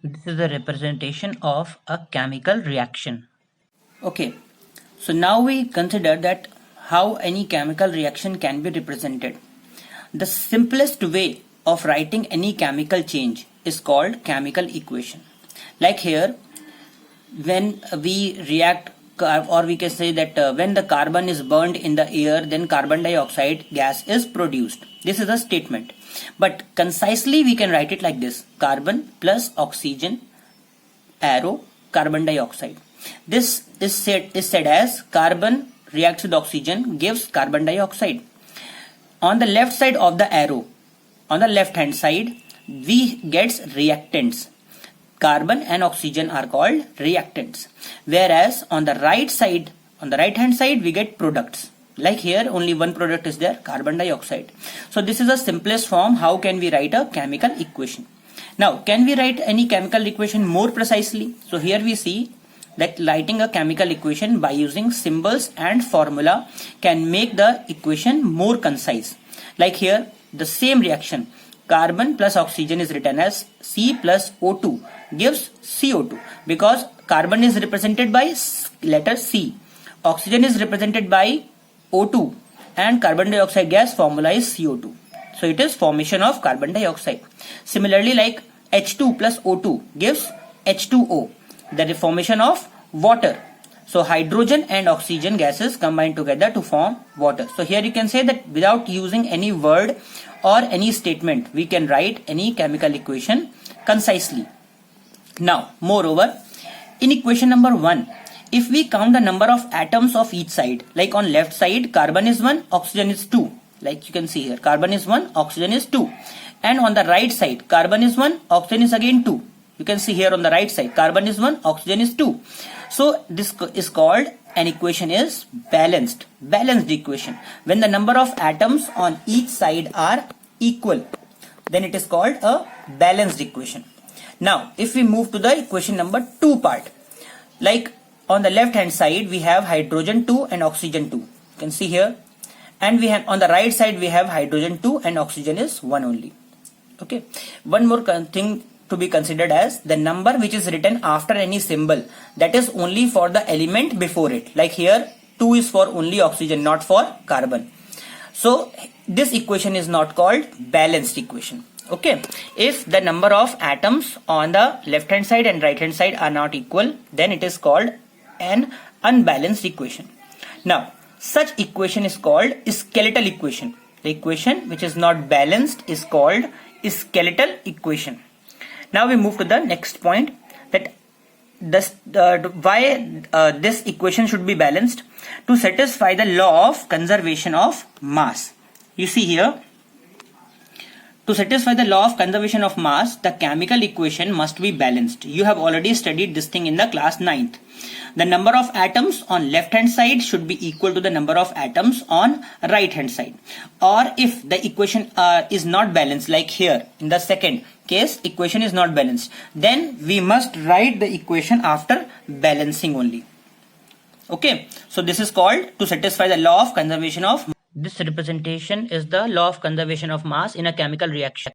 This is a representation of a chemical reaction. Okay, so now we consider that how any chemical reaction can be represented. The simplest way of writing any chemical change is called chemical equation. Like here, when we react, or we can say that when the carbon is burned in the air, then carbon dioxide gas is produced. This is a statement, but concisely we can write it like this: carbon plus oxygen, arrow, carbon dioxide. This is said as carbon reacts with oxygen, gives carbon dioxide. On the left side of the arrow, on the left hand side, we gets reactants. Carbon and oxygen are called reactants. Whereas on the right side, on the right hand side, we get products. Like here, only one product is there, carbon dioxide. So this is the simplest form. How can we write a chemical equation? Now, can we write any chemical equation more precisely? So here we see that writing a chemical equation by using symbols and formula can make the equation more concise. Like here, the same reaction, carbon plus oxygen is written as C plus O2 gives CO2, because carbon is represented by letter C, oxygen is represented by O2, and carbon dioxide gas formula is CO2. So it is formation of carbon dioxide. Similarly, like H2 plus O2 gives H2O, the formation of water. So hydrogen and oxygen gases combine together to form water. So here you can say that without using any word or any statement, we can write any chemical equation concisely. Now, moreover, in equation number 1, if we count the number of atoms of each side, like on left side, carbon is 1, oxygen is 2. Like you can see here, carbon is 1, oxygen is 2. And on the right side, carbon is 1, oxygen is again 2. You can see here on the right side, carbon is 1, oxygen is 2. So this is called an equation is balanced equation. When the number of atoms on each side are equal, then it is called a balanced equation. Now, if we move to the equation number 2 part, like on the left hand side, we have hydrogen 2 and oxygen 2. You can see here. And we have on the right side, we have hydrogen 2 and oxygen is 1 only. Okay. One more thing to be considered as the number which is written after any symbol, that is only for the element before it. Like here, 2 is for only oxygen, not for carbon. So this equation is not called balanced equation. Okay, if the number of atoms on the left hand side and right hand side are not equal, then it is called an unbalanced equation. Now, such equation is called skeletal equation. The equation which is not balanced is called skeletal equation. Now we move to the next point, that why this equation should be balanced. To satisfy the law of conservation of mass. You see here, to satisfy the law of conservation of mass, the chemical equation must be balanced. You have already studied this thing in the class 9th. The number of atoms on left hand side should be equal to the number of atoms on right hand side. Or if the equation is not balanced, like here in the second case, equation is not balanced, then we must write the equation after balancing only. Okay, so this is called to satisfy the law of conservation of. This representation is the law of conservation of mass in a chemical reaction.